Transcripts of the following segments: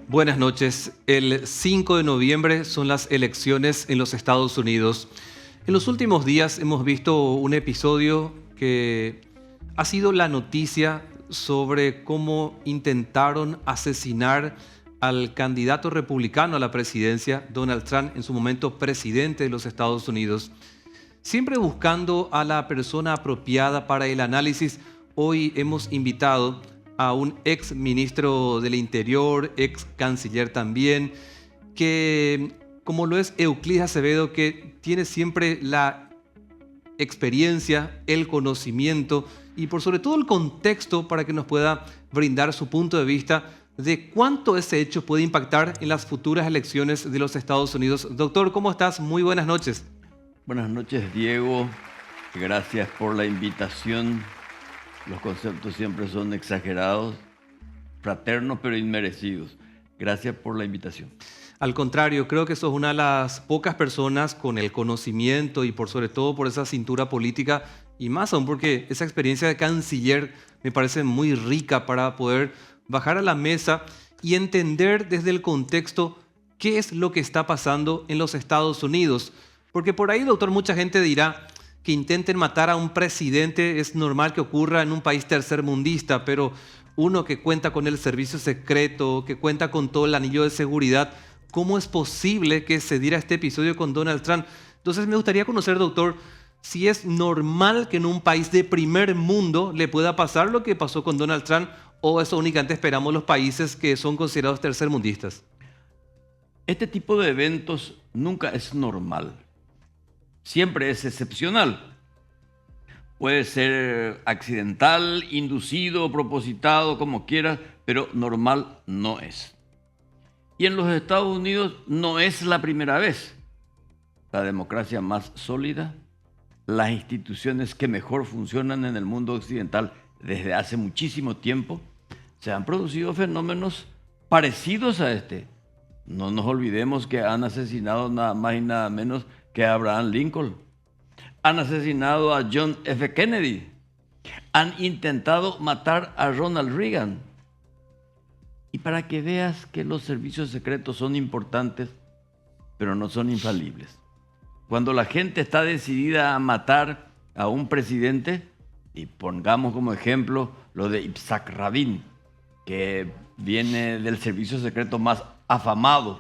Buenas noches. El 5 de noviembre son las elecciones en los Estados Unidos. En los últimos días hemos visto un episodio que ha sido la noticia sobre cómo intentaron asesinar al candidato republicano a la presidencia, Donald Trump, en su momento presidente de los Estados Unidos. Siempre buscando a la persona apropiada para el análisis, hoy hemos invitado a un ex ministro del Interior, ex canciller también, que como lo es Euclides Acevedo, que tiene siempre la experiencia, el conocimiento y por sobre todo el contexto para que nos pueda brindar su punto de vista de cuánto ese hecho puede impactar en las futuras elecciones de los Estados Unidos. Doctor, ¿cómo estás? Muy buenas noches. Buenas noches, Diego. Gracias por la invitación. Los conceptos siempre son exagerados, fraternos pero inmerecidos. Gracias por la invitación. Al contrario, creo que sos una de las pocas personas con el conocimiento y por sobre todo por esa cintura política y más aún porque esa experiencia de canciller me parece muy rica para poder bajar a la mesa y entender desde el contexto qué es lo que está pasando en los Estados Unidos. Porque por ahí, doctor, mucha gente dirá que intenten matar a un presidente es normal que ocurra en un país tercermundista, pero uno que cuenta con el servicio secreto, que cuenta con todo el anillo de seguridad, ¿cómo es posible que se diera este episodio con Donald Trump? Entonces me gustaría conocer, doctor, si es normal que en un país de primer mundo le pueda pasar lo que pasó con Donald Trump o eso únicamente esperamos los países que son considerados tercermundistas. Este tipo de eventos nunca es normal. Siempre es excepcional. Puede ser accidental, inducido, propositado, como quiera, pero normal no es. Y en los Estados Unidos no es la primera vez. La democracia más sólida, las instituciones que mejor funcionan en el mundo occidental desde hace muchísimo tiempo, se han producido fenómenos parecidos a este. No nos olvidemos que han asesinado nada más y nada menos que a Abraham Lincoln. Han asesinado a John F. Kennedy. Han intentado matar a Ronald Reagan. Y para que veas que los servicios secretos son importantes, pero no son infalibles. Cuando la gente está decidida a matar a un presidente, y pongamos como ejemplo lo de Yitzhak Rabin, que viene del servicio secreto más afamado,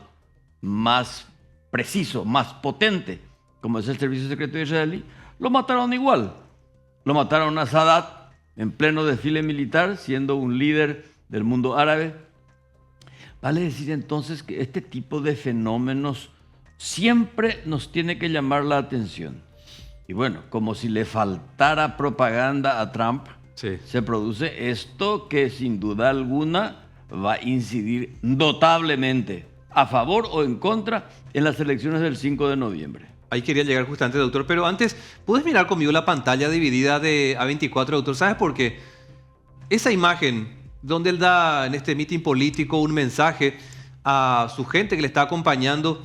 más preciso, más potente, como es el servicio secreto israelí, lo mataron igual. Lo mataron a Sadat en pleno desfile militar, siendo un líder del mundo árabe. Vale decir entonces que este tipo de fenómenos siempre nos tiene que llamar la atención. Y bueno, como si le faltara propaganda a Trump, sí, se produce esto que sin duda alguna va a incidir notablemente a favor o en contra en las elecciones del 5 de noviembre. Ahí quería llegar justamente, doctor, pero antes, ¿puedes mirar conmigo la pantalla dividida de A24, doctor? ¿Sabes por qué? Esa imagen donde él da en este mitin político un mensaje a su gente que le está acompañando,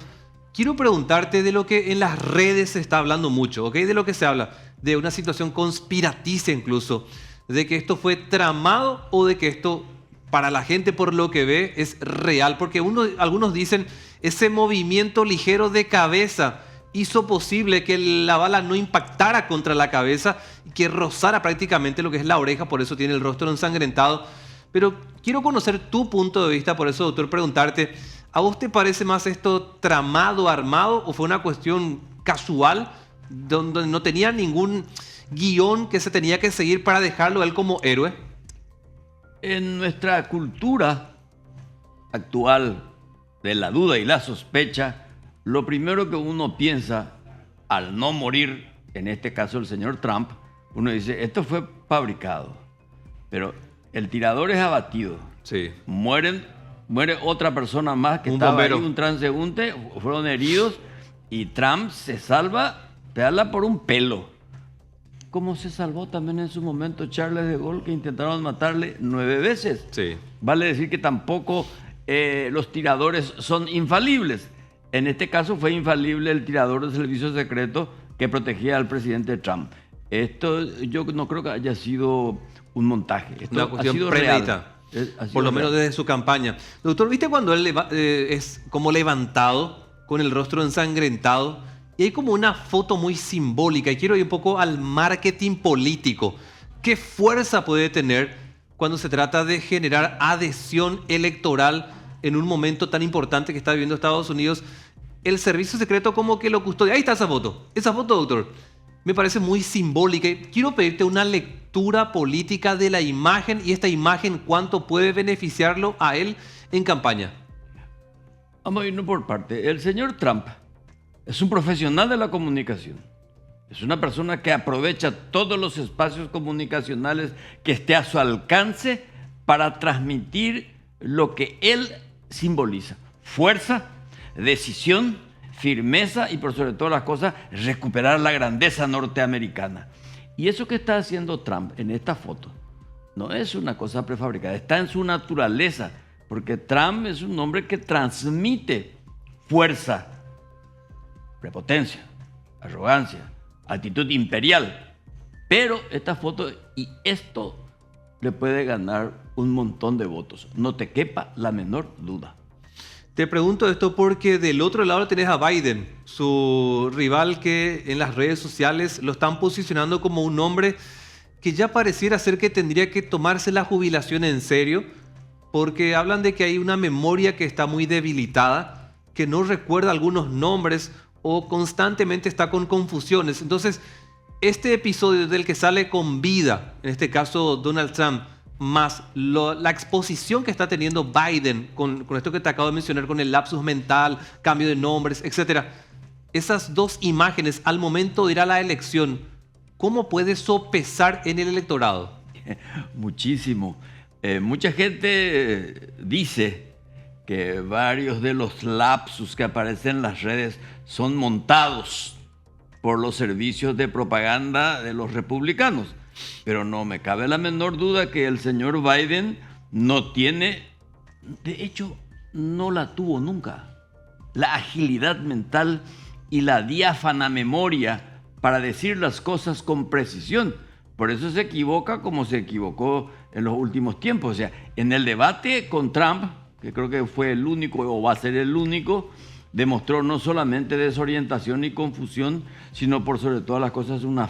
quiero preguntarte de lo que en las redes se está hablando mucho, ¿ok? De lo que se habla, de una situación conspiraticia incluso, de que esto fue tramado o de que esto, para la gente por lo que ve, es real. Porque algunos dicen, ese movimiento ligero de cabeza hizo posible que la bala no impactara contra la cabeza y que rozara prácticamente lo que es la oreja, por eso tiene el rostro ensangrentado. Pero quiero conocer tu punto de vista, por eso, doctor, preguntarte, ¿a vos te parece más esto tramado, armado, o fue una cuestión casual, donde no tenía ningún guión que se tenía que seguir para dejarlo a él como héroe? En nuestra cultura actual de la duda y la sospecha, lo primero que uno piensa al no morir, en este caso el señor Trump, uno dice, esto fue fabricado, pero el tirador es abatido. Sí. Muere otra persona más que estaba ahí, un transeúnte, fueron heridos y Trump se salva, pegarla por un pelo. Como se salvó también en su momento Charles de Gaulle, que intentaron matarle 9 veces. Sí. Vale decir que tampoco los tiradores son infalibles. En este caso fue infalible el tirador del servicio secreto que protegía al presidente Trump. Esto yo no creo que haya sido un montaje. Esto una cuestión ha sido premeditada. real. por lo menos desde su campaña. Doctor, ¿viste cuando él es como levantado, con el rostro ensangrentado? Y hay como una foto muy simbólica, y quiero ir un poco al marketing político. ¿Qué fuerza puede tener cuando se trata de generar adhesión electoral en un momento tan importante que está viviendo Estados Unidos? El servicio secreto como que lo custodia. Ahí está esa foto, doctor. Me parece muy simbólica. Quiero pedirte una lectura política de la imagen y esta imagen, ¿cuánto puede beneficiarlo a él en campaña? Vamos a irnos por parte. El señor Trump es un profesional de la comunicación. Es una persona que aprovecha todos los espacios comunicacionales que esté a su alcance para transmitir lo que él simboliza: fuerza, decisión, firmeza y, por sobre todas las cosas, recuperar la grandeza norteamericana. Y eso que está haciendo Trump en esta foto no es una cosa prefabricada, está en su naturaleza, porque Trump es un hombre que transmite fuerza, prepotencia, arrogancia, actitud imperial. Pero esta foto y esto le puede ganar un montón de votos, no te quepa la menor duda. Te pregunto esto porque del otro lado tenés a Biden, su rival, que en las redes sociales lo están posicionando como un hombre que ya pareciera ser que tendría que tomarse la jubilación en serio, porque hablan de que hay una memoria que está muy debilitada, que no recuerda algunos nombres o constantemente está con confusiones. Entonces, este episodio del que sale con vida, en este caso Donald Trump, más la exposición que está teniendo Biden con esto que te acabo de mencionar, con el lapsus mental, cambio de nombres, etc. Esas dos imágenes al momento de ir a la elección, ¿cómo puede sopesar en el electorado? Muchísimo. Mucha gente dice que varios de los lapsus que aparecen en las redes son montados por los servicios de propaganda de los republicanos. Pero no me cabe la menor duda que el señor Biden no tiene, de hecho, no la tuvo nunca, la agilidad mental y la diáfana memoria para decir las cosas con precisión. Por eso se equivoca como se equivocó en los últimos tiempos. O sea, en el debate con Trump, que creo que fue el único o va a ser el único, demostró no solamente desorientación y confusión, sino por sobre todas las cosas una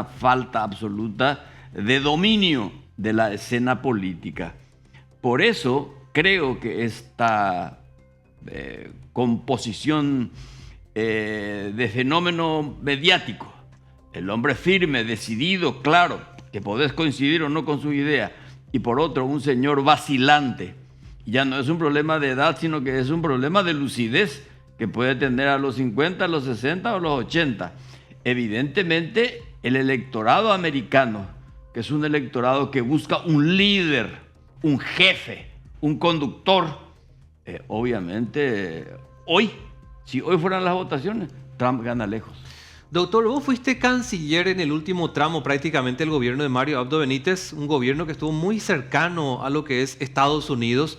falta absoluta de dominio de la escena política. Por eso creo que esta composición de fenómeno mediático, el hombre firme, decidido, claro, que podés coincidir o no con su idea, y por otro un señor vacilante, ya no es un problema de edad, sino que es un problema de lucidez, que puede tener a los 50, a los 60 o a los 80. Evidentemente, el electorado americano, que es un electorado que busca un líder, un jefe, un conductor, obviamente, si hoy fueran las votaciones, Trump gana lejos. Doctor, vos fuiste canciller en el último tramo prácticamente del gobierno de Mario Abdo Benítez, un gobierno que estuvo muy cercano a lo que es Estados Unidos.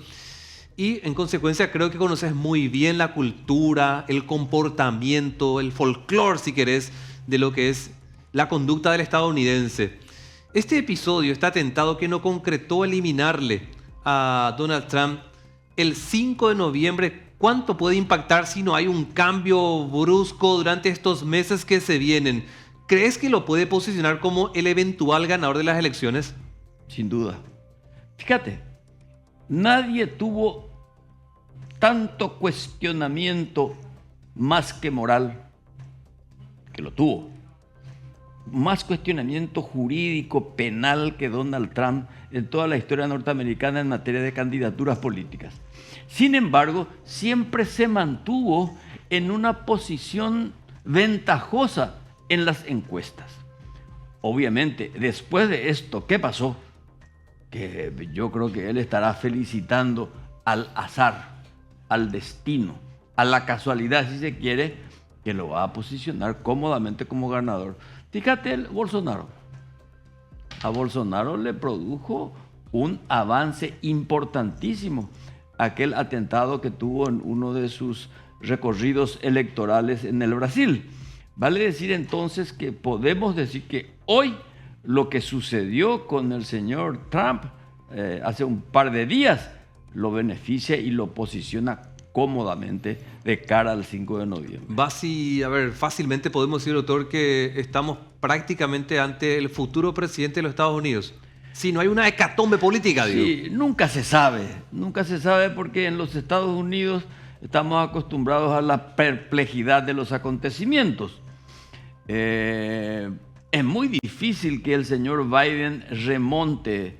Y en consecuencia creo que conoces muy bien la cultura, el comportamiento, el folclore, si querés, de lo que es la conducta del estadounidense. Este episodio, este atentado que no concretó eliminarle a Donald Trump el 5 de noviembre, ¿cuánto puede impactar si no hay un cambio brusco durante estos meses que se vienen? ¿Crees que lo puede posicionar como el eventual ganador de las elecciones? Sin duda. Fíjate. Nadie tuvo tanto cuestionamiento más que moral, que lo tuvo. Más cuestionamiento jurídico, penal que Donald Trump en toda la historia norteamericana en materia de candidaturas políticas. Sin embargo, siempre se mantuvo en una posición ventajosa en las encuestas. Obviamente, después de esto, ¿qué pasó? Que yo creo que él estará felicitando al azar, al destino, a la casualidad, si se quiere, que lo va a posicionar cómodamente como ganador. Fíjate, Bolsonaro. A Bolsonaro le produjo un avance importantísimo aquel atentado que tuvo en uno de sus recorridos electorales en el Brasil. Vale decir entonces que podemos decir que hoy lo que sucedió con el señor Trump hace un par de días, lo beneficia y lo posiciona cómodamente de cara al 5 de noviembre. A ver, fácilmente podemos decir, doctor, que estamos prácticamente ante el futuro presidente de los Estados Unidos. Si no hay una hecatombe política, digo. Sí, nunca se sabe porque en los Estados Unidos estamos acostumbrados a la perplejidad de los acontecimientos. Es muy difícil que el señor Biden remonte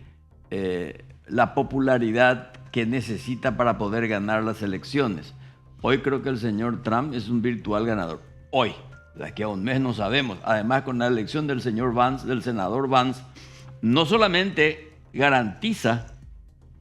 la popularidad que necesita para poder ganar las elecciones. Hoy creo que el señor Trump es un virtual ganador. Hoy, de aquí a un mes no sabemos. Además, con la elección del señor Vance, del senador Vance, no solamente garantiza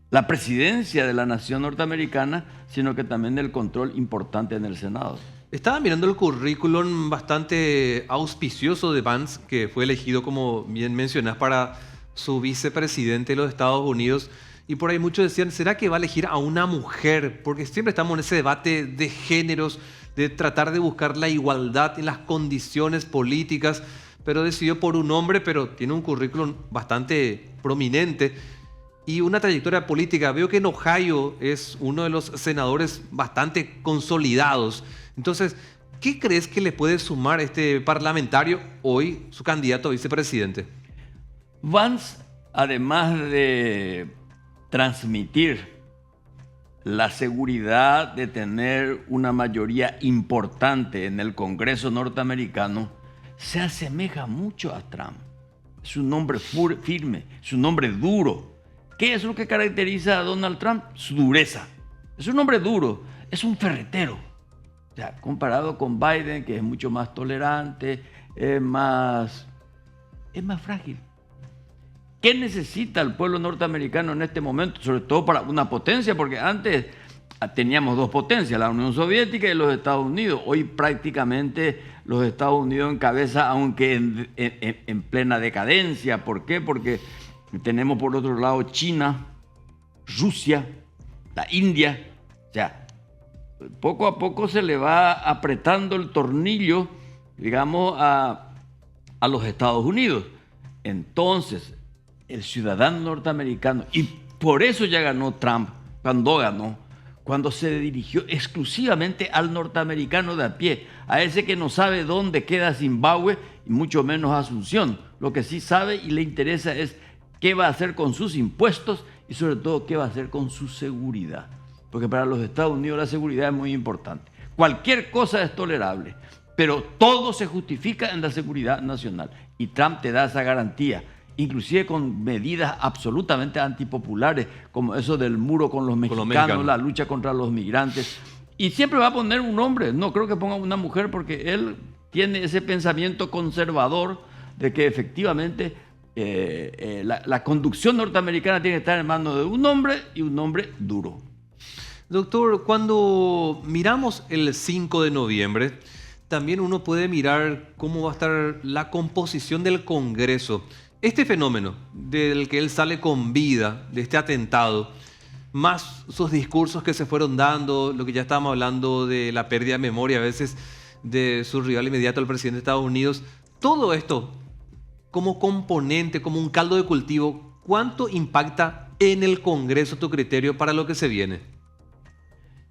la presidencia de la nación norteamericana, sino que también el control importante en el Senado. Estaba mirando el currículum bastante auspicioso de Vance, que fue elegido, como bien mencionás, para su vicepresidente de los Estados Unidos. Y por ahí muchos decían, ¿será que va a elegir a una mujer? Porque siempre estamos en ese debate de géneros, de tratar de buscar la igualdad en las condiciones políticas, pero decidió por un hombre, pero tiene un currículum bastante prominente y una trayectoria política. Veo que en Ohio es uno de los senadores bastante consolidados. Entonces, ¿qué crees que le puede sumar este parlamentario hoy, su candidato a vicepresidente? Vance, además de transmitir la seguridad de tener una mayoría importante en el Congreso norteamericano, se asemeja mucho a Trump. Es un hombre firme, es un hombre duro. ¿Qué es lo que caracteriza a Donald Trump? Su dureza. Es un hombre duro, es un ferretero. O sea, comparado con Biden, que es mucho más tolerante, es más frágil. ¿Qué necesita el pueblo norteamericano en este momento? Sobre todo para una potencia, porque antes teníamos dos potencias, la Unión Soviética y los Estados Unidos. Hoy prácticamente los Estados Unidos encabeza, aunque en plena decadencia. ¿Por qué? Porque tenemos por otro lado China, Rusia, la India. O sea, poco a poco se le va apretando el tornillo, digamos, a los Estados Unidos. Entonces, el ciudadano norteamericano, y por eso ya ganó Trump cuando se dirigió exclusivamente al norteamericano de a pie, a ese que no sabe dónde queda Zimbabue y mucho menos Asunción. Lo que sí sabe y le interesa es qué va a hacer con sus impuestos y sobre todo qué va a hacer con su seguridad. Porque para los Estados Unidos la seguridad es muy importante. Cualquier cosa es tolerable, pero todo se justifica en la seguridad nacional. Y Trump te da esa garantía, inclusive con medidas absolutamente antipopulares, como eso del muro con los mexicanos, la lucha contra los migrantes. Y siempre va a poner un hombre, no creo que ponga una mujer, porque él tiene ese pensamiento conservador de que efectivamente la conducción norteamericana tiene que estar en manos de un hombre y un hombre duro. Doctor, cuando miramos el 5 de noviembre, también uno puede mirar cómo va a estar la composición del Congreso. Este fenómeno del que él sale con vida, de este atentado, más sus discursos que se fueron dando, lo que ya estábamos hablando de la pérdida de memoria a veces de su rival inmediato, el presidente de Estados Unidos, todo esto como componente, como un caldo de cultivo, ¿cuánto impacta en el Congreso tu criterio para lo que se viene?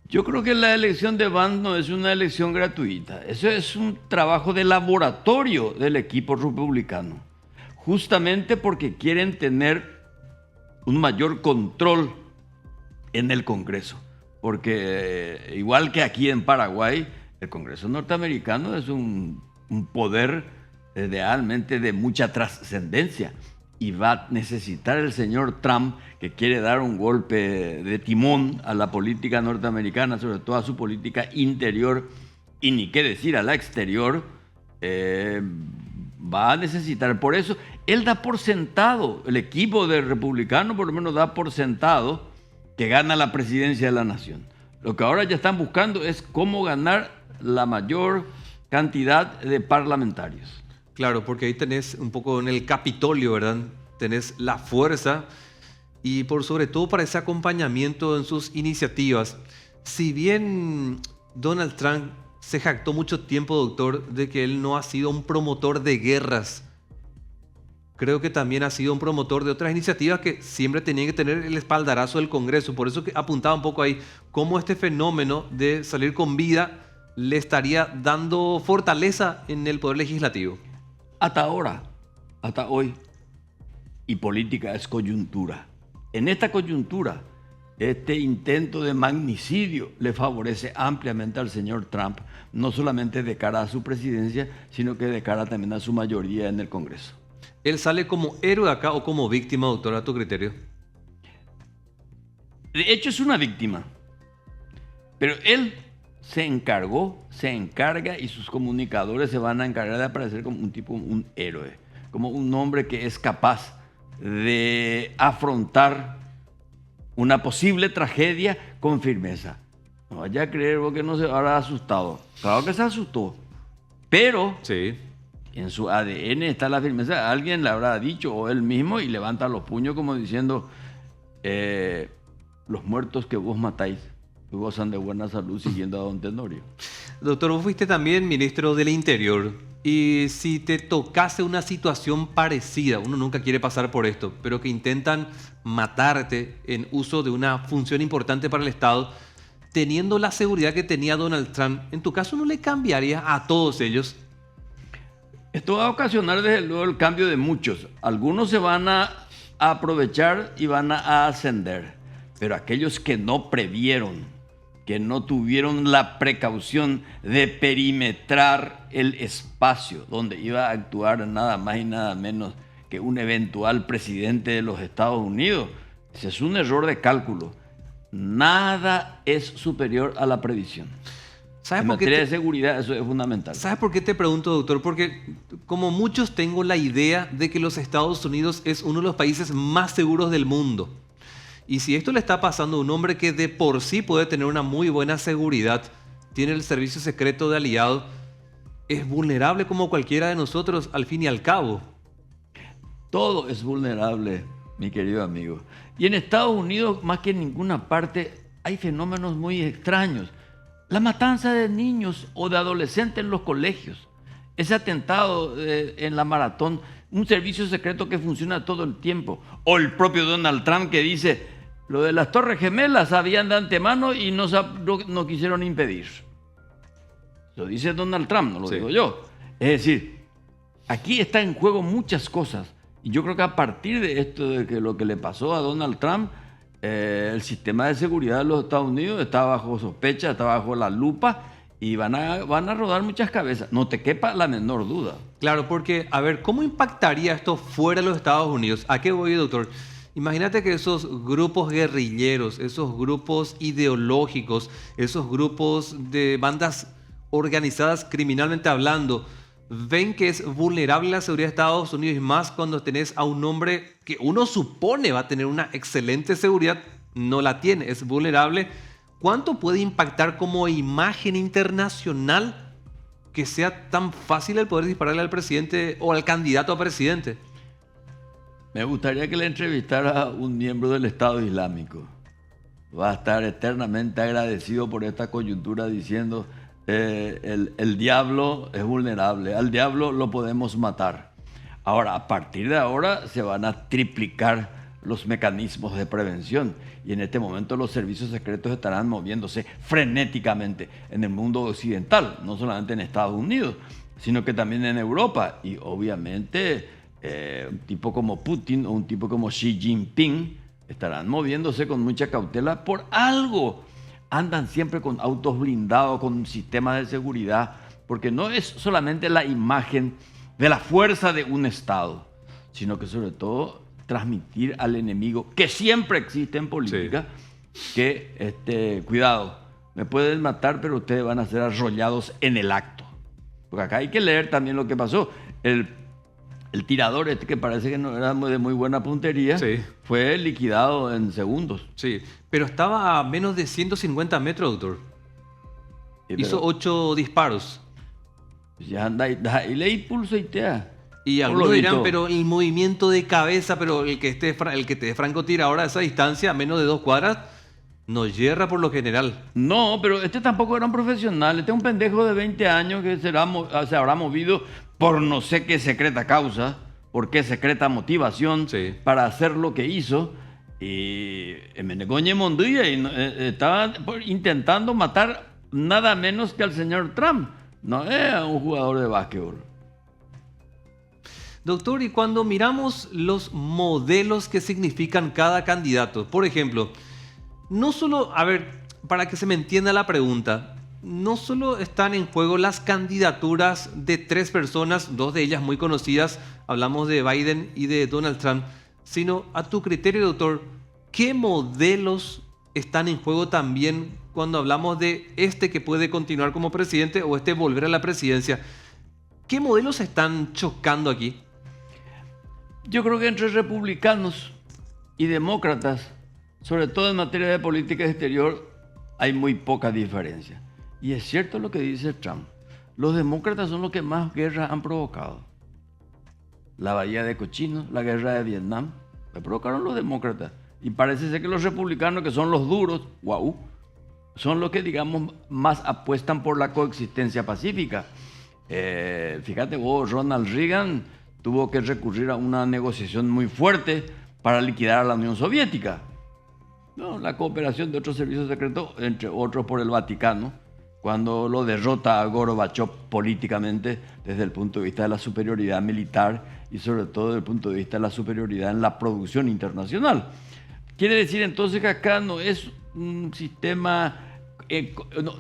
Yo creo que la elección de Vance no es una elección gratuita. Eso es un trabajo de laboratorio del equipo republicano, justamente porque quieren tener un mayor control en el Congreso. Porque igual que aquí en Paraguay, el Congreso norteamericano es un poder realmente de mucha trascendencia. Y va a necesitar el señor Trump, que quiere dar un golpe de timón a la política norteamericana, sobre todo a su política interior, y ni qué decir a la exterior, va a necesitar. Por eso, él da por sentado, el equipo de republicanos por lo menos da por sentado que gana la presidencia de la nación. Lo que ahora ya están buscando es cómo ganar la mayor cantidad de parlamentarios. Claro, porque ahí tenés un poco en el Capitolio, ¿verdad? Tenés la fuerza y por sobre todo para ese acompañamiento en sus iniciativas. Si bien Donald Trump se jactó mucho tiempo, doctor, de que él no ha sido un promotor de guerras, creo que también ha sido un promotor de otras iniciativas que siempre tenían que tener el espaldarazo del Congreso. Por eso que apuntaba un poco ahí cómo este fenómeno de salir con vida le estaría dando fortaleza en el Poder Legislativo. Hasta ahora, hasta hoy, y política es coyuntura. En esta coyuntura, este intento de magnicidio le favorece ampliamente al señor Trump, no solamente de cara a su presidencia, sino que de cara también a su mayoría en el Congreso. ¿Él sale como héroe acá o como víctima, doctor, a tu criterio? De hecho, es una víctima. Pero él se encarga y sus comunicadores se van a encargar de aparecer como un tipo, un héroe, como un hombre que es capaz de afrontar una posible tragedia con firmeza. No vaya a creer vos que no se habrá asustado. Claro que se asustó, pero Sí. en su ADN está la firmeza. Alguien le habrá dicho, o él mismo, y levanta los puños como diciendo, los muertos que vos matáis gozan de buena salud siguiendo a don Tenorio. Doctor, vos fuiste también ministro del Interior. Y si te tocase una situación parecida, uno nunca quiere pasar por esto, pero que intentan matarte en uso de una función importante para el Estado, teniendo la seguridad que tenía Donald Trump, ¿en tu caso no le cambiaría a todos ellos? Esto va a ocasionar desde luego el cambio de muchos. Algunos se van a aprovechar y van a ascender, pero aquellos que no previeron, que no tuvieron la precaución de perimetrar el espacio donde iba a actuar nada más y nada menos que un eventual presidente de los Estados Unidos, ese es un error de cálculo. Nada es superior a la previsión. En materia de seguridad eso es fundamental. ¿Sabes por qué te pregunto, doctor? Porque como muchos tengo la idea de que los Estados Unidos es uno de los países más seguros del mundo. Y si esto le está pasando a un hombre que de por sí puede tener una muy buena seguridad, tiene el servicio secreto de aliado, es vulnerable como cualquiera de nosotros al fin y al cabo. Todo es vulnerable, mi querido amigo. Y en Estados Unidos, más que en ninguna parte, hay fenómenos muy extraños. La matanza de niños o de adolescentes en los colegios, ese atentado en la maratón, un servicio secreto que funciona todo el tiempo. O el propio Donald Trump que dice, lo de las Torres Gemelas sabían de antemano y no quisieron impedir. Lo dice Donald Trump, no lo digo yo. Es decir, aquí está en juego muchas cosas. Y yo creo que a partir de esto, de que lo que le pasó a Donald Trump, el sistema de seguridad de los Estados Unidos está bajo sospecha, está bajo la lupa y van a rodar muchas cabezas. No te quepa la menor duda. Claro, porque, a ver, ¿cómo impactaría esto fuera de los Estados Unidos? ¿A qué voy, doctor? Imagínate que esos grupos guerrilleros, esos grupos ideológicos, esos grupos de bandas organizadas criminalmente hablando, ven que es vulnerable la seguridad de Estados Unidos, y más cuando tenés a un hombre que uno supone va a tener una excelente seguridad, no la tiene, es vulnerable. ¿Cuánto puede impactar como imagen internacional que sea tan fácil el poder dispararle al presidente o al candidato a presidente? Me gustaría que le entrevistara a un miembro del Estado Islámico. Va a estar eternamente agradecido por esta coyuntura diciendo el diablo es vulnerable, al diablo lo podemos matar. Ahora, a partir de ahora se van a triplicar los mecanismos de prevención y en este momento los servicios secretos estarán moviéndose frenéticamente en el mundo occidental, no solamente en Estados Unidos, sino que también en Europa. Y obviamente un tipo como Putin o un tipo como Xi Jinping estarán moviéndose con mucha cautela por algo. Andan siempre con autos blindados, con sistemas de seguridad, porque no es solamente la imagen de la fuerza de un Estado, sino que sobre todo transmitir al enemigo, que siempre existe en política, que cuidado, me pueden matar, pero ustedes van a ser arrollados en el acto. Porque acá hay que leer también lo que pasó. El tirador que parece que no era de muy buena puntería, fue liquidado en segundos. Sí, pero estaba a menos de 150 metros, doctor. Hizo 8 disparos. Ya anda y le impulso y te. Y algunos dirán, pero el movimiento de cabeza, pero el que te dé francotirador a esa distancia, a menos de 2 cuadras, no yerra por lo general. No, pero este tampoco era un profesional. Este es un pendejo de 20 años que se habrá movido por no sé qué secreta causa, por qué secreta motivación Sí. para hacer lo que hizo. Y Menegoñe Monduya estaba intentando matar nada menos que al señor Trump. No es un jugador de básquetbol. Doctor, y cuando miramos los modelos que significan cada candidato, por ejemplo, no solo, a ver, para que se me entienda la pregunta, no solo están en juego las candidaturas de 3 personas, 2 de ellas muy conocidas, hablamos de Biden y de Donald Trump, sino a tu criterio, doctor, ¿qué modelos están en juego también cuando hablamos de este que puede continuar como presidente o este volver a la presidencia? ¿Qué modelos están chocando aquí? Yo creo que entre republicanos y demócratas, sobre todo en materia de política exterior, hay muy poca diferencia. Y es cierto lo que dice Trump. Los demócratas son los que más guerras han provocado. La Bahía de Cochinos, la guerra de Vietnam, la provocaron los demócratas. Y parece ser que los republicanos, que son los duros, son los que, digamos, más apuestan por la coexistencia pacífica. Fíjate vos, Ronald Reagan tuvo que recurrir a una negociación muy fuerte para liquidar a la Unión Soviética. No, la cooperación de otros servicios secretos, entre otros por el Vaticano, cuando lo derrota a Gorbachev políticamente desde el punto de vista de la superioridad militar y sobre todo desde el punto de vista de la superioridad en la producción internacional. Quiere decir entonces que acá no es un sistema,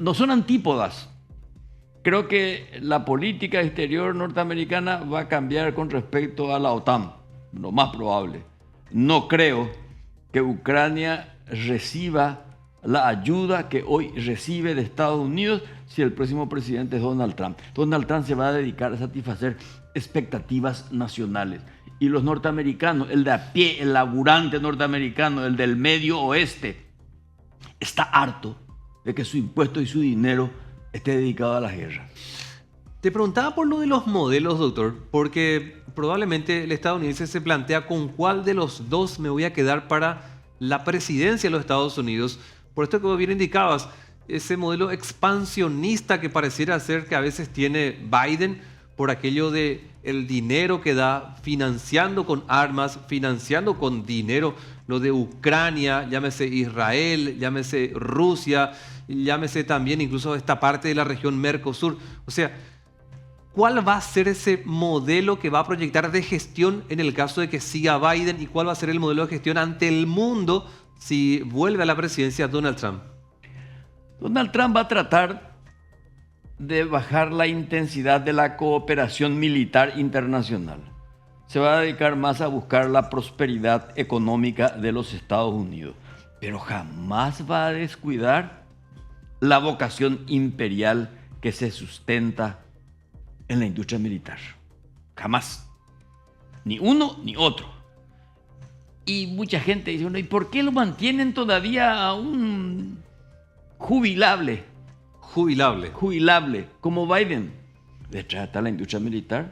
no son antípodas. Creo que la política exterior norteamericana va a cambiar con respecto a la OTAN, lo más probable. No creo que Ucrania reciba la ayuda que hoy recibe de Estados Unidos si el próximo presidente es Donald Trump. Donald Trump se va a dedicar a satisfacer expectativas nacionales. Y los norteamericanos, el de a pie, el laburante norteamericano, el del medio oeste, está harto de que su impuesto y su dinero esté dedicado a la guerra. Te preguntaba por lo de los modelos, doctor, porque probablemente el estadounidense se plantea con cuál de los dos me voy a quedar para la presidencia de los Estados Unidos. Por esto que vos bien indicabas, ese modelo expansionista que pareciera ser que a veces tiene Biden por aquello de el dinero que da financiando con armas, financiando con dinero, lo de Ucrania, llámese Israel, llámese Rusia, llámese también incluso esta parte de la región Mercosur. O sea, ¿cuál va a ser ese modelo que va a proyectar de gestión en el caso de que siga Biden y cuál va a ser el modelo de gestión ante el mundo si vuelve a la presidencia Donald Trump? Donald Trump va a tratar de bajar la intensidad de la cooperación militar internacional. Se va a dedicar más a buscar la prosperidad económica de los Estados Unidos, pero jamás va a descuidar la vocación imperial que se sustenta en la industria militar. Jamás. Ni uno ni otro. Y mucha gente dice, bueno, ¿y por qué lo mantienen todavía a un jubilable? Jubilable, como Biden. Detrás está la industria militar,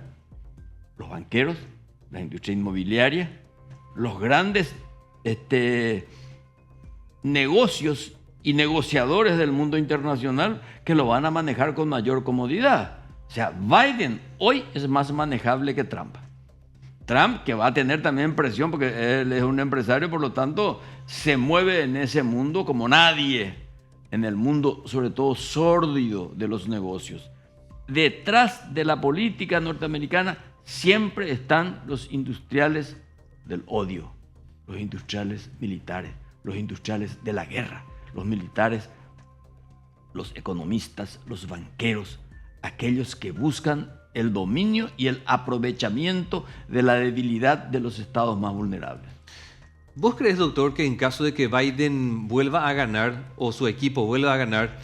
los banqueros, la industria inmobiliaria, los grandes negocios y negociadores del mundo internacional que lo van a manejar con mayor comodidad. O sea, Biden hoy es más manejable que Trump. Trump, que va a tener también presión porque él es un empresario, por lo tanto, se mueve en ese mundo como nadie, en el mundo sobre todo sórdido de los negocios. Detrás de la política norteamericana siempre están los industriales del odio, los industriales militares, los industriales de la guerra, los militares, los economistas, los banqueros, aquellos que buscan el dominio y el aprovechamiento de la debilidad de los estados más vulnerables. ¿Vos crees, doctor, que en caso de que Biden vuelva a ganar o su equipo vuelva a ganar,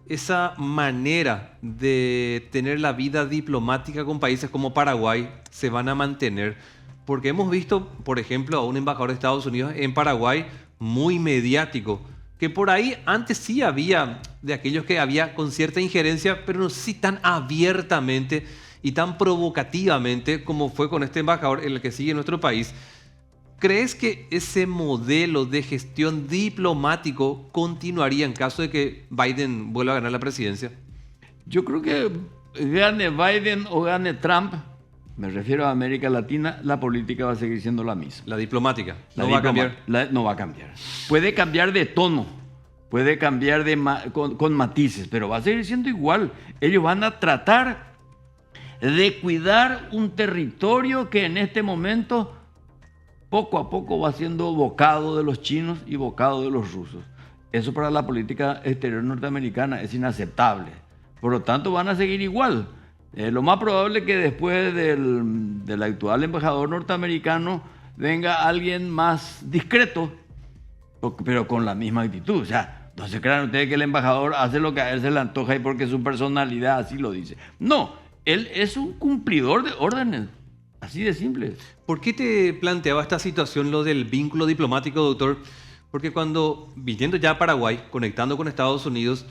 esa manera de tener la vida diplomática con países como Paraguay se van a mantener? Porque hemos visto, por ejemplo, a un embajador de Estados Unidos en Paraguay muy mediático, que por ahí antes sí había de aquellos que había con cierta injerencia, pero no sé si tan abiertamente y tan provocativamente como fue con este embajador en el que sigue nuestro país. ¿Crees que ese modelo de gestión diplomático continuaría en caso de que Biden vuelva a ganar la presidencia? Yo creo que gane Biden o gane Trump, me refiero a América Latina, la política va a seguir siendo la misma. La diplomática. La No va a cambiar. no va a cambiar. Puede cambiar de tono, puede cambiar con matices, pero va a seguir siendo igual. Ellos van a tratar de cuidar un territorio que en este momento poco a poco va siendo bocado de los chinos y bocado de los rusos. Eso para la política exterior norteamericana es inaceptable. Por lo tanto, van a seguir igual. Lo más probable es que después del actual embajador norteamericano venga alguien más discreto, pero con la misma actitud. O sea, no se crean ustedes que el embajador hace lo que a él se le antoja y porque su personalidad así lo dice. No, él es un cumplidor de órdenes. Así de simple. ¿Por qué te planteaba esta situación lo del vínculo diplomático, doctor? Porque cuando, viniendo ya a Paraguay, conectando con Estados Unidos,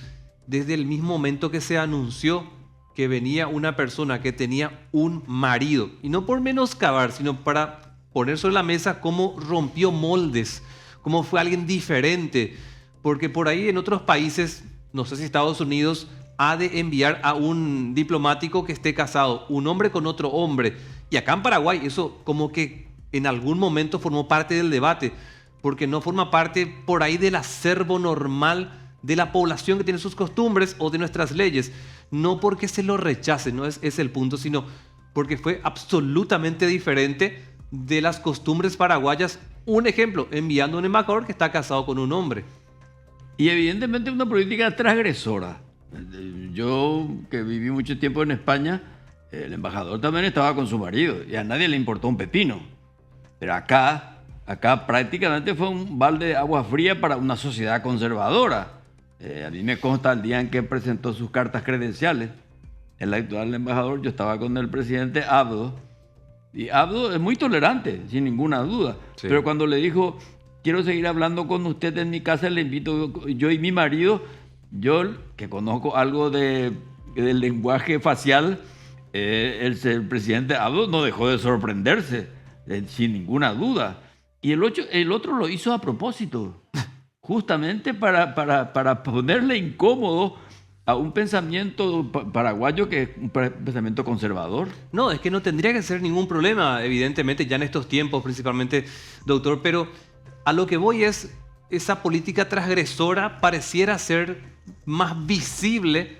desde el mismo momento que se anunció que venía una persona que tenía un marido, y no por menoscabar, sino para poner sobre la mesa cómo rompió moldes, cómo fue alguien diferente, porque por ahí en otros países, no sé si Estados Unidos ha de enviar a un diplomático que esté casado, un hombre con otro hombre, y acá en Paraguay eso como que en algún momento formó parte del debate, porque no forma parte por ahí del acervo normal de la población que tiene sus costumbres o de nuestras leyes. No porque se lo rechace, no es el punto, sino porque fue absolutamente diferente de las costumbres paraguayas. Un ejemplo, enviando a un embajador que está casado con un hombre. Y evidentemente una política transgresora. Yo, que viví mucho tiempo en España, el embajador también estaba con su marido y a nadie le importó un pepino. Pero acá prácticamente fue un balde de agua fría para una sociedad conservadora. A mí me consta el día en que presentó sus cartas credenciales, el actual embajador, yo estaba con el presidente Abdo, y Abdo es muy tolerante, sin ninguna duda, sí. Pero cuando le dijo, quiero seguir hablando con usted en mi casa, le invito yo y mi marido, yo que conozco algo del lenguaje facial, el presidente Abdo no dejó de sorprenderse, sin ninguna duda. Y el otro lo hizo a propósito, justamente para ponerle incómodo a un pensamiento paraguayo que es un pensamiento conservador. No, es que no tendría que ser ningún problema, evidentemente, ya en estos tiempos principalmente, doctor, pero a lo que voy es, esa política transgresora pareciera ser más visible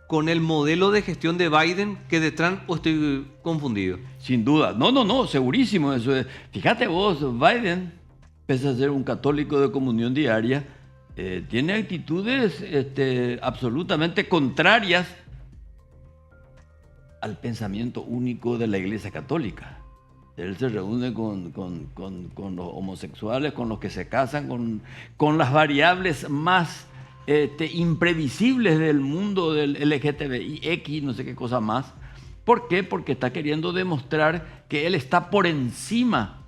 con el modelo de gestión de Biden que de Trump, ¿o estoy confundido? Sin duda. No, segurísimo eso es. Fíjate vos, Biden, pese a ser un católico de comunión diaria, tiene actitudes absolutamente contrarias al pensamiento único de la Iglesia Católica. Él se reúne con los homosexuales, con los que se casan, con las variables más imprevisibles del mundo del LGTBI, no sé qué cosa más. ¿Por qué? Porque está queriendo demostrar que él está por encima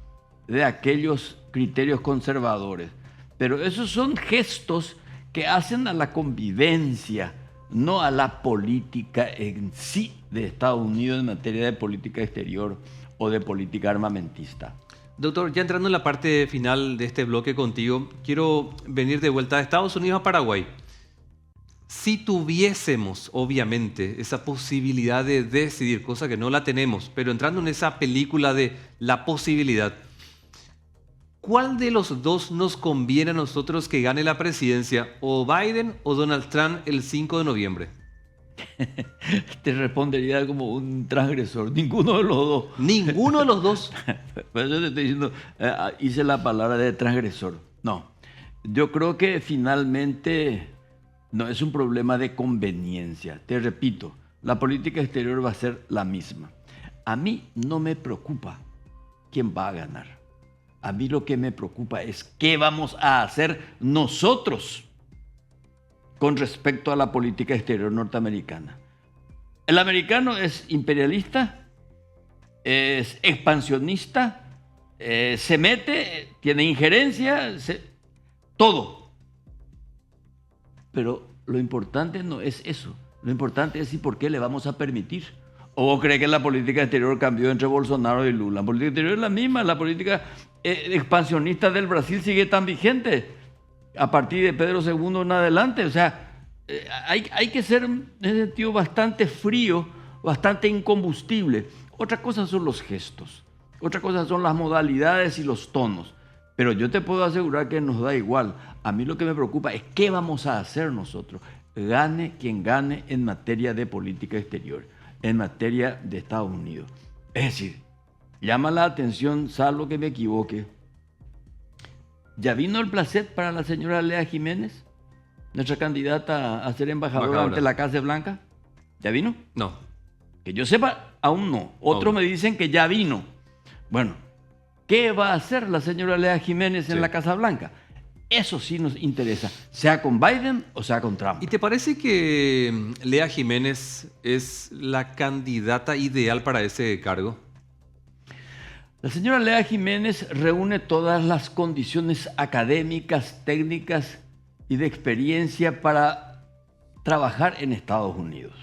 de aquellos criterios conservadores. Pero esos son gestos que hacen a la convivencia, no a la política en sí de Estados Unidos en materia de política exterior o de política armamentista. Doctor, ya entrando en la parte final de este bloque contigo, quiero venir de vuelta de Estados Unidos a Paraguay. Si tuviésemos, obviamente, esa posibilidad de decidir, cosa que no la tenemos, pero entrando en esa película de la posibilidad, ¿cuál de los dos nos conviene a nosotros que gane la presidencia? ¿O Biden o Donald Trump el 5 de noviembre? Te respondería como un transgresor. Ninguno de los dos. ¿Ninguno de los dos? Por eso te estoy diciendo, hice la palabra de transgresor. No, yo creo que finalmente no es un problema de conveniencia. Te repito, la política exterior va a ser la misma. A mí no me preocupa quién va a ganar. A mí lo que me preocupa es qué vamos a hacer nosotros con respecto a la política exterior norteamericana. El americano es imperialista, es expansionista, se mete, tiene injerencia, todo. Pero lo importante no es eso. Lo importante es por qué le vamos a permitir. ¿O vos crees que la política exterior cambió entre Bolsonaro y Lula? La política exterior es la misma. La política expansionista del Brasil sigue tan vigente a partir de Pedro II en adelante. O sea, hay que ser en ese sentido bastante frío, bastante incombustible. Otra cosa son los gestos, otra cosa son las modalidades y los tonos. Pero yo te puedo asegurar que nos da igual. A mí lo que me preocupa es qué vamos a hacer nosotros. Gane quien gane en materia de política exterior, en materia de Estados Unidos. Es decir, llama la atención, salvo que me equivoque. ¿Ya vino el placet para la señora Lea Jiménez, nuestra candidata a ser embajadora ante la Casa Blanca? ¿Ya vino? No. Que yo sepa, aún no. Otros me dicen que ya vino. Bueno, ¿qué va a hacer la señora Lea Jiménez en la Casa Blanca? Eso sí nos interesa, sea con Biden o sea con Trump. ¿Y te parece que Lea Jiménez es la candidata ideal para ese cargo? La señora Lea Jiménez reúne todas las condiciones académicas, técnicas y de experiencia para trabajar en Estados Unidos.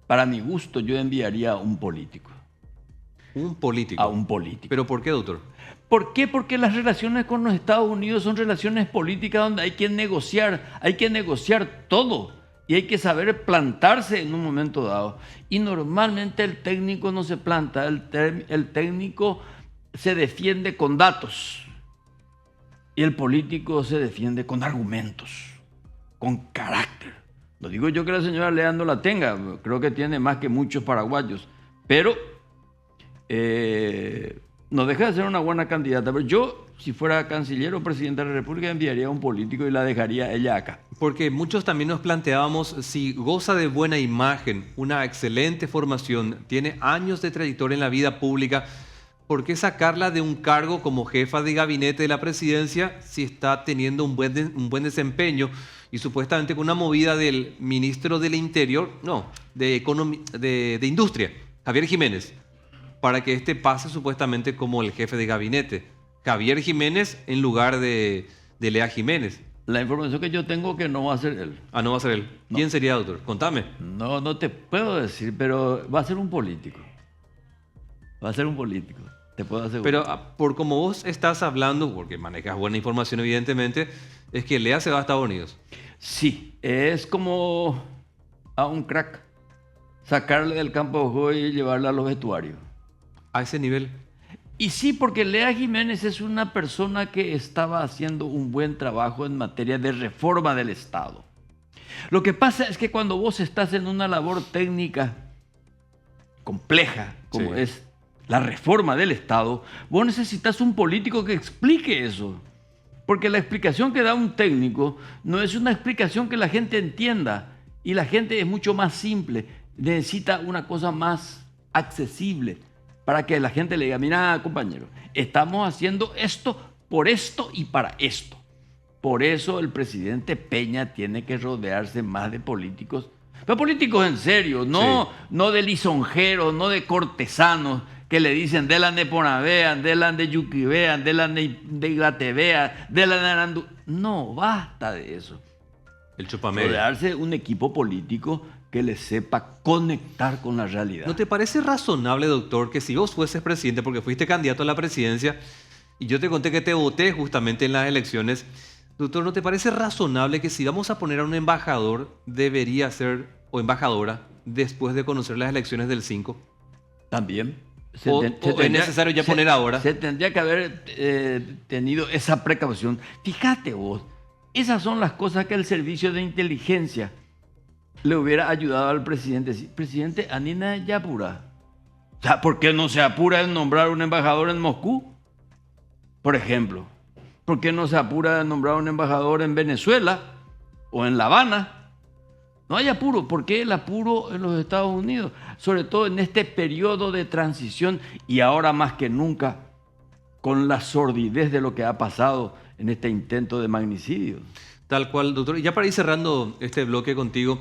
Para mi gusto, yo enviaría a un político. ¿Un político? A un político. ¿Pero por qué, doctor? ¿Por qué? Porque las relaciones con los Estados Unidos son relaciones políticas donde hay que negociar todo y hay que saber plantarse en un momento dado. Y normalmente el técnico no se planta, el técnico se defiende con datos y el político se defiende con argumentos, con carácter. No digo yo que la señora Lea no la tenga, creo que tiene más que muchos paraguayos, pero no deja de ser una buena candidata. Pero yo, si fuera canciller o presidente de la República, enviaría a un político y la dejaría ella acá. Porque muchos también nos planteábamos si goza de buena imagen, una excelente formación, tiene años de trayectoria en la vida pública, ¿por qué sacarla de un cargo como jefa de gabinete de la presidencia si está teniendo un buen desempeño y supuestamente con una movida del ministro del Interior, de Industria, Javier Jiménez, para que este pase supuestamente como el jefe de gabinete? Javier Jiménez en lugar de Lea Jiménez. La información que yo tengo que no va a ser él. Ah, no va a ser él. No. ¿Quién sería, doctor? Contame. No te puedo decir, pero va a ser un político. Va a ser un político, te puedo asegurar. Pero por como vos estás hablando, porque manejas buena información evidentemente, es que Lea se va a Estados Unidos. Sí, es como a un crack sacarle del campo de juego y llevarle a los vestuarios. A ese nivel. Y sí, porque Lea Jiménez es una persona que estaba haciendo un buen trabajo en materia de reforma del Estado. Lo que pasa es que cuando vos estás en una labor técnica compleja, como es la reforma del Estado, vos necesitas un político que explique eso. Porque la explicación que da un técnico no es una explicación que la gente entienda. Y la gente es mucho más simple. Necesita una cosa más accesible para que la gente le diga, mira, compañero, estamos haciendo esto por esto y para esto. Por eso el presidente Peña tiene que rodearse más de políticos, pero políticos en serio, no de lisonjeros, no de cortesanos que le dicen delan de Ponavean, delan de Yuquivean, delan de Igatevean, delan de Arandú. No, basta de eso. El chupamedia. Rodearse un equipo político que le sepa conectar con la realidad. ¿No te parece razonable, doctor, que si vos fueses presidente, porque fuiste candidato a la presidencia, y yo te conté que te voté justamente en las elecciones, doctor, ¿no te parece razonable que si vamos a poner a un embajador, debería ser, o embajadora, después de conocer las elecciones del 5? También. ¿O es necesario ya poner ahora? Se tendría que haber tenido esa precaución. Fíjate vos, esas son las cosas que el servicio de inteligencia le hubiera ayudado al presidente. Presidente, Anina Yapura. O sea, ¿por qué no se apura en nombrar un embajador en Moscú? Por ejemplo. ¿Por qué no se apura en nombrar un embajador en Venezuela o en La Habana? No hay apuro. ¿Por qué el apuro en los Estados Unidos? Sobre todo en este periodo de transición y ahora más que nunca con la sordidez de lo que ha pasado en este intento de magnicidio. Tal cual, doctor. Y ya para ir cerrando este bloque contigo,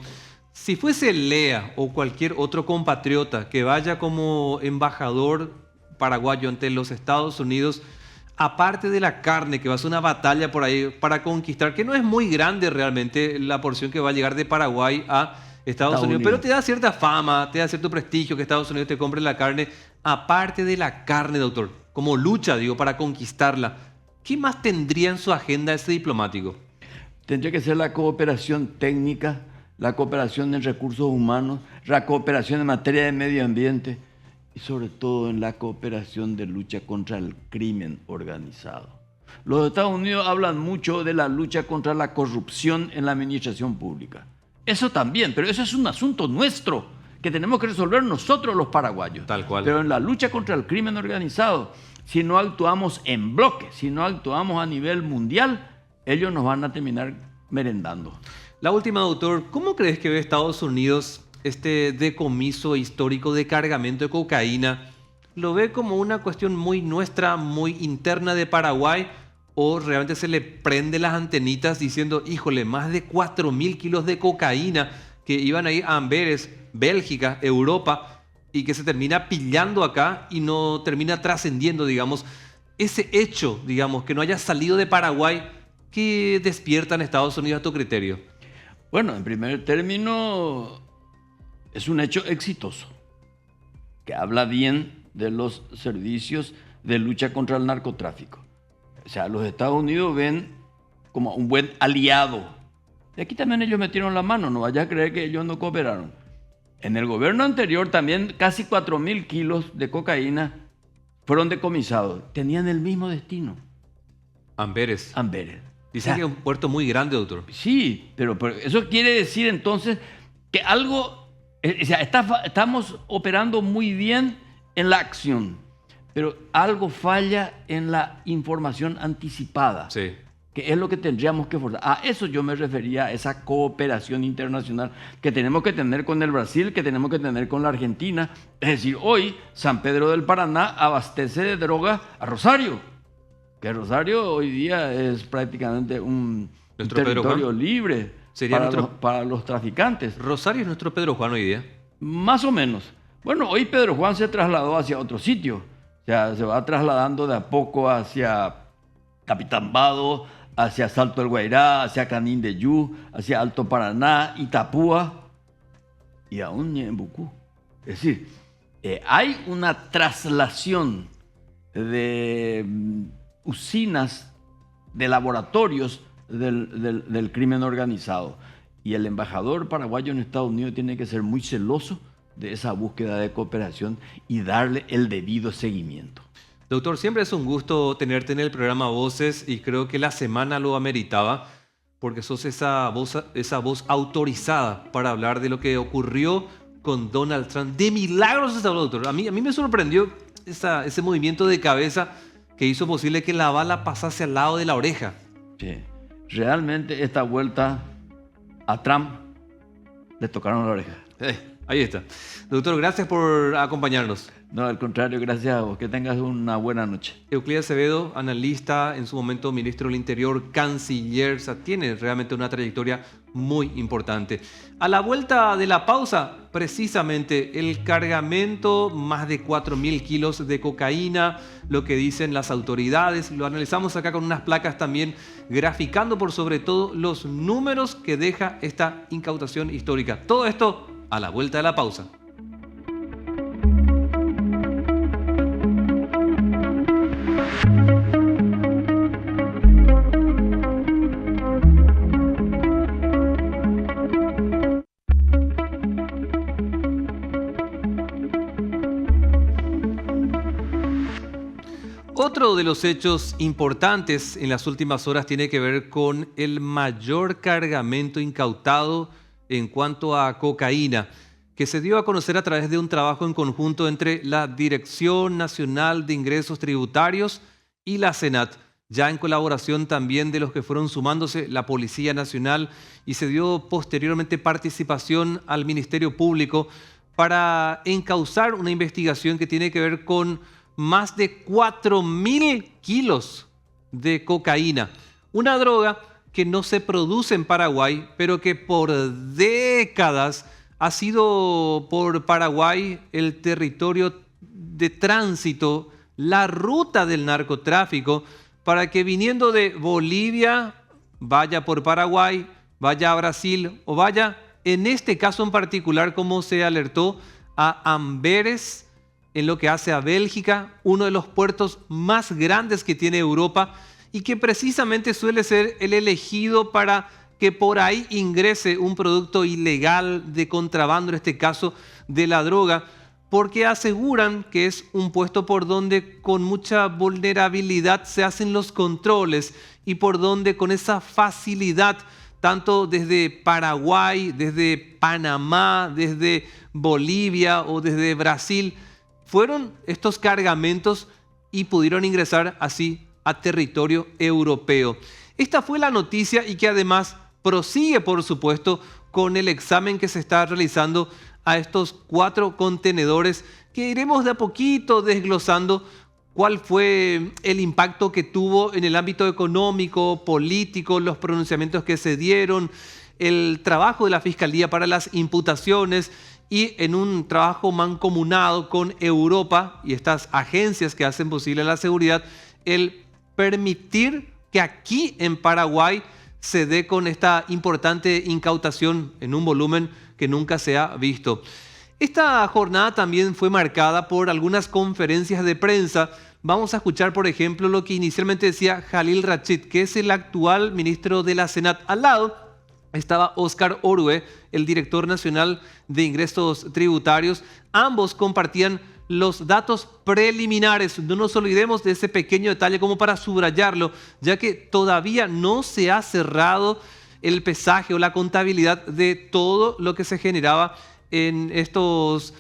si fuese Lea o cualquier otro compatriota que vaya como embajador paraguayo ante los Estados Unidos, aparte de la carne, que va a ser una batalla por ahí para conquistar, que no es muy grande realmente la porción que va a llegar de Paraguay a Estados Unidos, pero te da cierta fama, te da cierto prestigio que Estados Unidos te compre la carne. Aparte de la carne, doctor, como lucha, digo, para conquistarla, ¿qué más tendría en su agenda ese diplomático? Tendría que ser la cooperación técnica la cooperación en recursos humanos, la cooperación en materia de medio ambiente y sobre todo en la cooperación de lucha contra el crimen organizado. Los Estados Unidos hablan mucho de la lucha contra la corrupción en la administración pública. Eso también, pero eso es un asunto nuestro que tenemos que resolver nosotros los paraguayos. Tal cual. Pero en la lucha contra el crimen organizado, si no actuamos en bloque, si no actuamos a nivel mundial, ellos nos van a terminar merendando. La última, doctor, ¿cómo crees que ve Estados Unidos este decomiso histórico de cargamento de cocaína? ¿Lo ve como una cuestión muy nuestra, muy interna de Paraguay? ¿O realmente se le prende las antenitas diciendo, híjole, más de 4.000 kilos de cocaína que iban a ir a Amberes, Bélgica, Europa, y que se termina pillando acá y no termina trascendiendo, digamos, ese hecho, digamos, que no haya salido de Paraguay, que despierta en Estados Unidos a tu criterio? Bueno, en primer término, es un hecho exitoso, que habla bien de los servicios de lucha contra el narcotráfico. O sea, los Estados Unidos ven como un buen aliado. Y aquí también ellos metieron la mano, no vayas a creer que ellos no cooperaron. En el gobierno anterior también casi 4.000 kilos de cocaína fueron decomisados. Tenían el mismo destino. Amberes. Amberes. Dicen que es un puerto muy grande, doctor. Sí, pero eso quiere decir entonces que algo, o sea, estamos operando muy bien en la acción, pero algo falla en la información anticipada, Sí. que es lo que tendríamos que forzar. A eso yo me refería, a esa cooperación internacional que tenemos que tener con el Brasil, que tenemos que tener con la Argentina. Es decir, hoy San Pedro del Paraná abastece de droga a Rosario, que Rosario hoy día es prácticamente un territorio libre para los traficantes. Rosario es nuestro Pedro Juan hoy día. Más o menos. Bueno, hoy Pedro Juan se trasladó hacia otro sitio. O sea, se va trasladando de a poco hacia Capitán Vado, hacia Salto del Guairá, hacia Canín de Yu, hacia Alto Paraná, Itapúa y aún Ñembucú. Es decir, hay una traslación de usinas, de laboratorios del crimen organizado. Y el embajador paraguayo en Estados Unidos tiene que ser muy celoso de esa búsqueda de cooperación y darle el debido seguimiento. Doctor, siempre es un gusto tenerte en el programa Voces y creo que la semana lo ameritaba porque sos esa voz autorizada para hablar de lo que ocurrió con Donald Trump. De milagros se habló, doctor. A mí me sorprendió ese movimiento de cabeza que hizo posible que la bala pasase al lado de la oreja. Sí. Realmente esta vuelta a Trump le tocaron la oreja. Ahí está. Doctor, gracias por acompañarnos. No, al contrario, gracias a vos. Que tengas una buena noche. Euclides Acevedo, analista, en su momento ministro del Interior, canciller, o sea, tiene realmente una trayectoria muy importante. A la vuelta de la pausa, precisamente el cargamento, más de 4.000 kilos de cocaína, lo que dicen las autoridades, lo analizamos acá con unas placas también, graficando por sobre todo los números que deja esta incautación histórica. Todo esto a la vuelta de la pausa. Otro de los hechos importantes en las últimas horas tiene que ver con el mayor cargamento incautado en cuanto a cocaína, que se dio a conocer a través de un trabajo en conjunto entre la Dirección Nacional de Ingresos Tributarios y la SENAT, ya en colaboración también de los que fueron sumándose la Policía Nacional, y se dio posteriormente participación al Ministerio Público para encauzar una investigación que tiene que ver con más de 4.000 kilos de cocaína, una droga que no se produce en Paraguay, pero que por décadas ha sido por Paraguay el territorio de tránsito, la ruta del narcotráfico, para que viniendo de Bolivia vaya por Paraguay, vaya a Brasil o vaya, en este caso en particular, como se alertó, a Amberes, en lo que hace a Bélgica, uno de los puertos más grandes que tiene Europa y que precisamente suele ser el elegido para que por ahí ingrese un producto ilegal de contrabando, en este caso de la droga, porque aseguran que es un puesto por donde con mucha vulnerabilidad se hacen los controles y por donde con esa facilidad, tanto desde Paraguay, desde Panamá, desde Bolivia o desde Brasil, fueron estos cargamentos y pudieron ingresar así a territorio europeo. Esta fue la noticia y que además prosigue, por supuesto, con el examen que se está realizando a estos 4 contenedores que iremos de a poquito desglosando cuál fue el impacto que tuvo en el ámbito económico, político, los pronunciamientos que se dieron, el trabajo de la Fiscalía para las imputaciones y en un trabajo mancomunado con Europa y estas agencias que hacen posible la seguridad, el permitir que aquí en Paraguay se dé con esta importante incautación en un volumen que nunca se ha visto. Esta jornada también fue marcada por algunas conferencias de prensa. Vamos a escuchar, por ejemplo, lo que inicialmente decía Jalil Rachid, que es el actual ministro de la Senat. Al lado estaba Óscar Orue, el director nacional de ingresos tributarios. Ambos compartían los datos preliminares. No nos olvidemos de ese pequeño detalle como para subrayarlo, ya que todavía no se ha cerrado el pesaje o la contabilidad de todo lo que se generaba en estos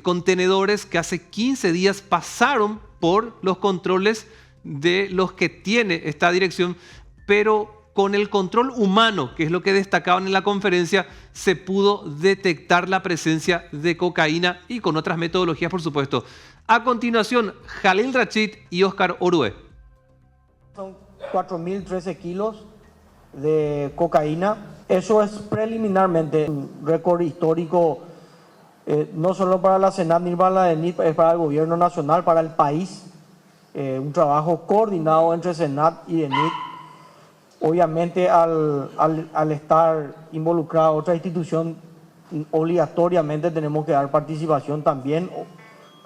contenedores que hace 15 días pasaron por los controles de los que tiene esta dirección, pero con el control humano, que es lo que destacaban en la conferencia, se pudo detectar la presencia de cocaína y con otras metodologías, por supuesto. A continuación, Jalil Rachid y Óscar Orue. Son 4.013 kilos de cocaína. Eso es preliminarmente un récord histórico, no solo para la Senat ni para la DENIT, es para el gobierno nacional, para el país. Un trabajo coordinado entre Senat y DENIT. Obviamente al estar involucrada otra institución, obligatoriamente tenemos que dar participación también,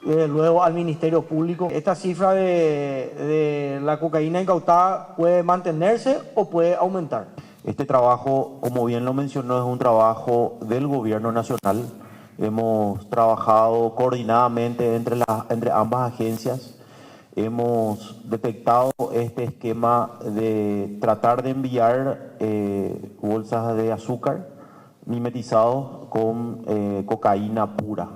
luego al Ministerio Público. Esta cifra de la cocaína incautada puede mantenerse o puede aumentar. Este trabajo, como bien lo mencionó, es un trabajo del gobierno nacional. Hemos trabajado coordinadamente entre ambas agencias. Hemos detectado este esquema de tratar de enviar bolsas de azúcar mimetizados con cocaína pura.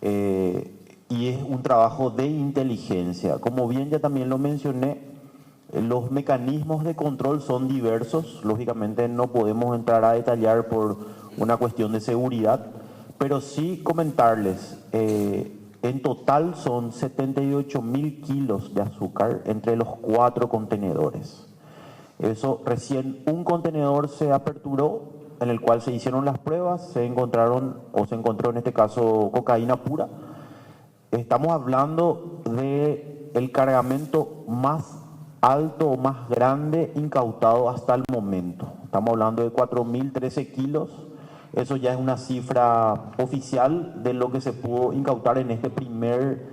Y es un trabajo de inteligencia. Como bien ya también lo mencioné, los mecanismos de control son diversos. Lógicamente no podemos entrar a detallar por una cuestión de seguridad, pero sí comentarles, en total son 78.000 kilos de azúcar entre los 4 contenedores. Eso recién un contenedor se aperturó, en el cual se hicieron las pruebas, se encontró en este caso cocaína pura. Estamos hablando de el cargamento más alto o más grande incautado hasta el momento. Estamos hablando de 4.013 kilos. Eso ya es una cifra oficial de lo que se pudo incautar en este primer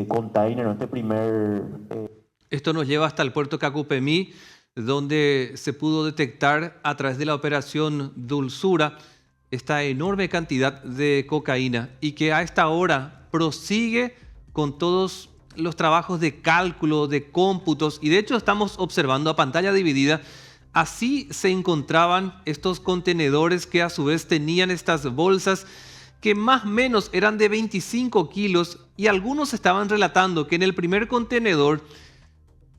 container, en este primer... Esto nos lleva hasta el puerto Cacupemí, donde se pudo detectar a través de la operación Dulzura esta enorme cantidad de cocaína y que a esta hora prosigue con todos los trabajos de cálculo, de cómputos, y de hecho estamos observando a pantalla dividida. Así se encontraban estos contenedores que a su vez tenían estas bolsas que más o menos eran de 25 kilos y algunos estaban relatando que en el primer contenedor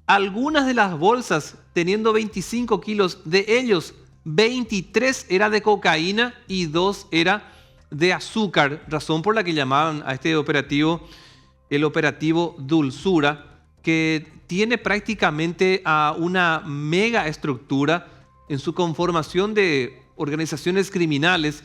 algunas de las bolsas teniendo 25 kilos, de ellos 23 era de cocaína y 2 era de azúcar, razón por la que llamaban a este operativo el operativo Dulzura, que tiene prácticamente a una mega estructura en su conformación de organizaciones criminales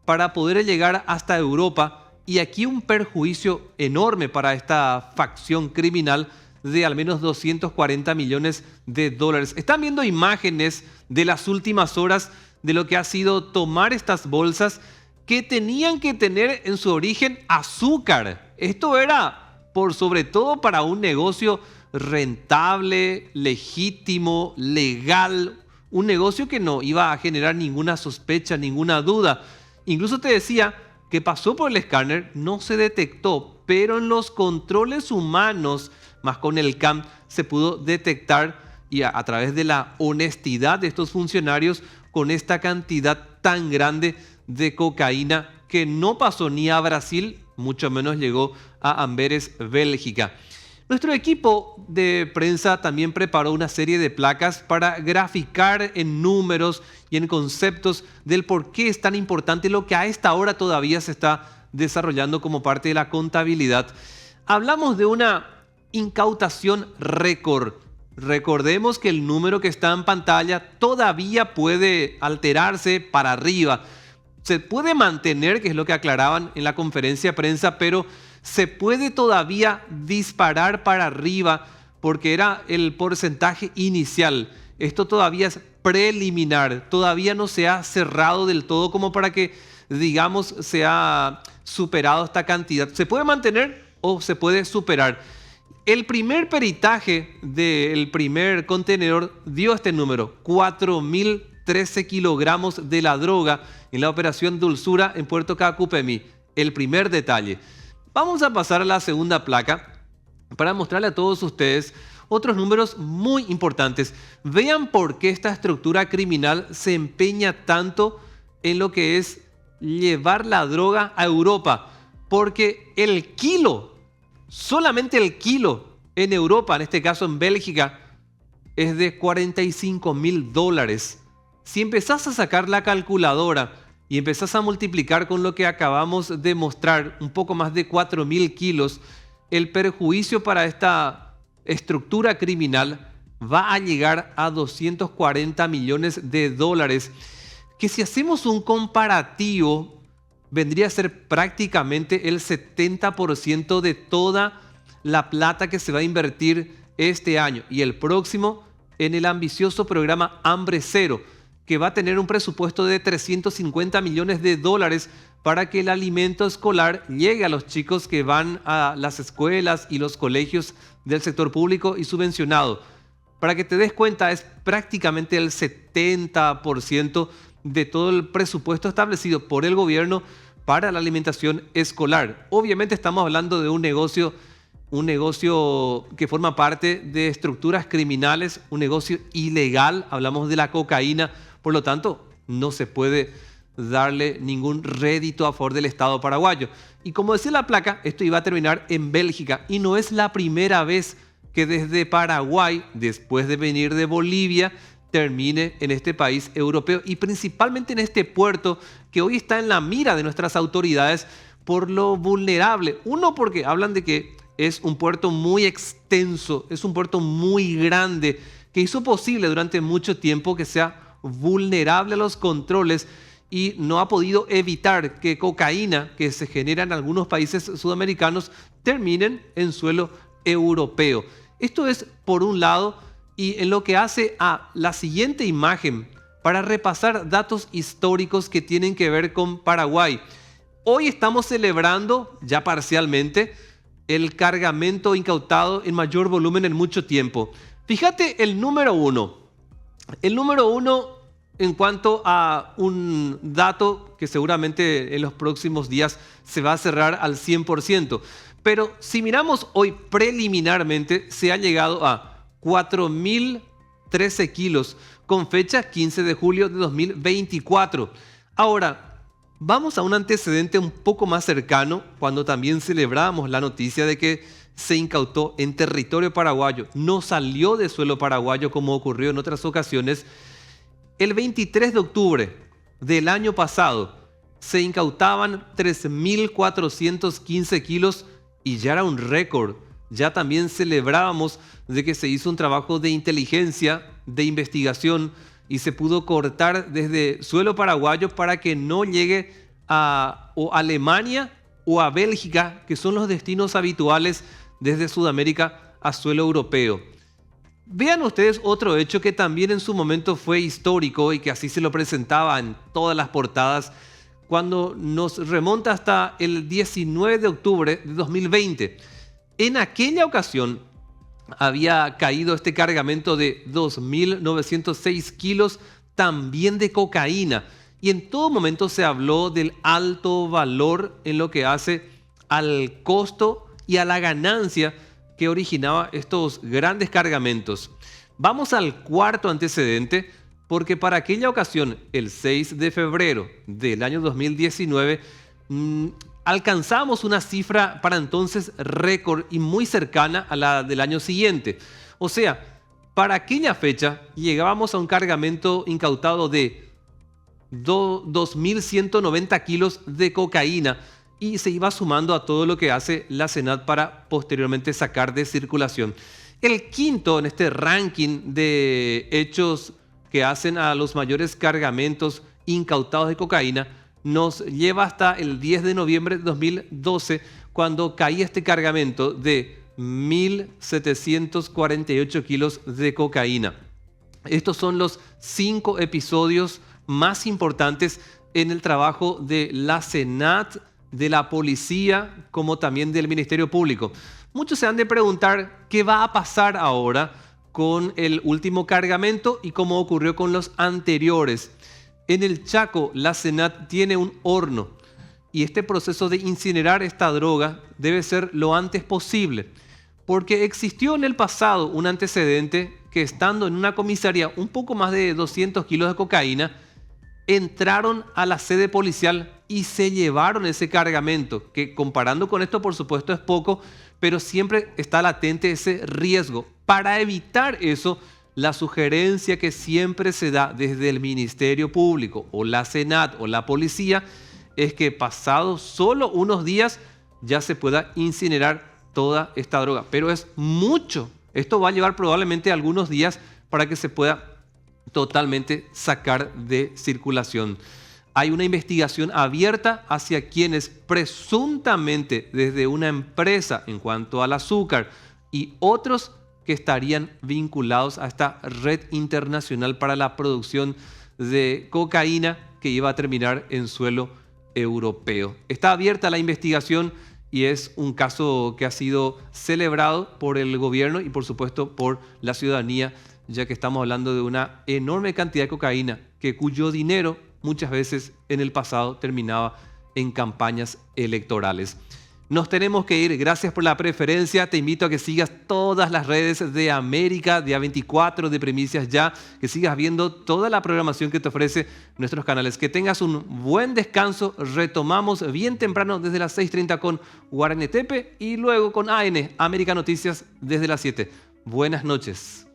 para poder llegar hasta Europa, y aquí un perjuicio enorme para esta facción criminal de al menos 240 millones de dólares. Están viendo imágenes de las últimas horas de lo que ha sido tomar estas bolsas que tenían que tener en su origen azúcar. Esto era por sobre todo para un negocio rentable, legítimo, legal, un negocio que no iba a generar ninguna sospecha, ninguna duda. Incluso te decía que pasó por el escáner, no se detectó, pero en los controles humanos, más con el CAM, se pudo detectar y a través de la honestidad de estos funcionarios con esta cantidad tan grande de cocaína que no pasó ni a Brasil, mucho menos llegó a Amberes, Bélgica. Nuestro equipo de prensa también preparó una serie de placas para graficar en números y en conceptos del por qué es tan importante lo que a esta hora todavía se está desarrollando como parte de la contabilidad. Hablamos de una incautación récord. Recordemos que el número que está en pantalla todavía puede alterarse para arriba. Se puede mantener, que es lo que aclaraban en la conferencia de prensa, pero se puede todavía disparar para arriba porque era el porcentaje inicial. Esto todavía es preliminar, todavía no se ha cerrado del todo como para que, digamos, se ha superado esta cantidad. Se puede mantener o se puede superar. El primer peritaje del primer contenedor dio este número, 4.013 kilogramos de la droga en la operación Dulzura en Puerto Cacupemí. El primer detalle. Vamos a pasar a la segunda placa para mostrarle a todos ustedes otros números muy importantes. Vean por qué esta estructura criminal se empeña tanto en lo que es llevar la droga a Europa. Porque el kilo, solamente el kilo en Europa, en este caso en Bélgica, es de $45.000. Si empezás a sacar la calculadora y empezás a multiplicar con lo que acabamos de mostrar, un poco más de 4.000 kilos, el perjuicio para esta estructura criminal va a llegar a $240 millones, que si hacemos un comparativo, vendría a ser prácticamente el 70% de toda la plata que se va a invertir este año y el próximo en el ambicioso programa Hambre Cero, que va a tener un presupuesto de $350 millones para que el alimento escolar llegue a los chicos que van a las escuelas y los colegios del sector público y subvencionado. Para que te des cuenta, es prácticamente el 70% de todo el presupuesto establecido por el gobierno para la alimentación escolar. Obviamente estamos hablando de un negocio que forma parte de estructuras criminales, un negocio ilegal, hablamos de la cocaína. Por lo tanto, no se puede darle ningún rédito a favor del Estado paraguayo. Y como decía la placa, esto iba a terminar en Bélgica. Y no es la primera vez que desde Paraguay, después de venir de Bolivia, termine en este país europeo y principalmente en este puerto que hoy está en la mira de nuestras autoridades por lo vulnerable. Uno, porque hablan de que es un puerto muy extenso, es un puerto muy grande, que hizo posible durante mucho tiempo que sea vulnerable a los controles y no ha podido evitar que cocaína que se genera en algunos países sudamericanos terminen en suelo europeo. Esto es por un lado, y en lo que hace a la siguiente imagen para repasar datos históricos que tienen que ver con Paraguay. Hoy estamos celebrando ya parcialmente el cargamento incautado en mayor volumen en mucho tiempo. Fíjate el número uno. El número uno en cuanto a un dato que seguramente en los próximos días se va a cerrar al 100%. Pero si miramos hoy preliminarmente, se ha llegado a 4.013 kilos con fecha 15 de julio de 2024. Ahora, vamos a un antecedente un poco más cercano cuando también celebramos la noticia de que se incautó en territorio paraguayo, no salió de suelo paraguayo como ocurrió en otras ocasiones. El 23 de octubre del año pasado se incautaban 3.415 kilos y ya era un récord. Ya también celebrábamos de que se hizo un trabajo de inteligencia, de investigación y se pudo cortar desde suelo paraguayo para que no llegue a Alemania o a Bélgica, que son los destinos habituales desde Sudamérica a suelo europeo. Vean ustedes otro hecho que también en su momento fue histórico y que así se lo presentaba en todas las portadas cuando nos remonta hasta el 19 de octubre de 2020. En aquella ocasión había caído este cargamento de 2.906 kilos también de cocaína. Y en todo momento se habló del alto valor en lo que hace al costo y a la ganancia que originaba estos grandes cargamentos. Vamos al cuarto antecedente, porque para aquella ocasión, el 6 de febrero del año 2019, alcanzamos una cifra para entonces récord y muy cercana a la del año siguiente. O sea, para aquella fecha llegábamos a un cargamento incautado de 2.190 kilos de cocaína y se iba sumando a todo lo que hace la SENAT para posteriormente sacar de circulación. El quinto en este ranking de hechos que hacen a los mayores cargamentos incautados de cocaína nos lleva hasta el 10 de noviembre de 2012, cuando caía este cargamento de 1.748 kilos de cocaína. Estos son los 5 episodios más importantes en el trabajo de la SENAT, de la policía, como también del Ministerio Público. Muchos se han de preguntar qué va a pasar ahora con el último cargamento y cómo ocurrió con los anteriores. En el Chaco, la SENAT tiene un horno y este proceso de incinerar esta droga debe ser lo antes posible, porque existió en el pasado un antecedente que, estando en una comisaría un poco más de 200 kilos de cocaína, entraron a la sede policial y se llevaron ese cargamento, que comparando con esto por supuesto es poco, pero siempre está latente ese riesgo. Para evitar eso, la sugerencia que siempre se da desde el Ministerio Público o la SENAT o la policía es que pasados solo unos días ya se pueda incinerar toda esta droga. Pero es mucho. Esto va a llevar probablemente algunos días para que se pueda totalmente sacar de circulación. Hay una investigación abierta hacia quienes presuntamente desde una empresa en cuanto al azúcar y otros que estarían vinculados a esta red internacional para la producción de cocaína que iba a terminar en suelo europeo. Está abierta la investigación y es un caso que ha sido celebrado por el gobierno y por supuesto por la ciudadanía, ya que estamos hablando de una enorme cantidad de cocaína cuyo dinero muchas veces en el pasado terminaba en campañas electorales. Nos tenemos que ir. Gracias por la preferencia. Te invito a que sigas todas las redes de América, de A24, de Primicias Ya, que sigas viendo toda la programación que te ofrece nuestros canales. Que tengas un buen descanso. Retomamos bien temprano desde las 6:30 con Guaranetepe y luego con AN, América Noticias, desde las 7. Buenas noches.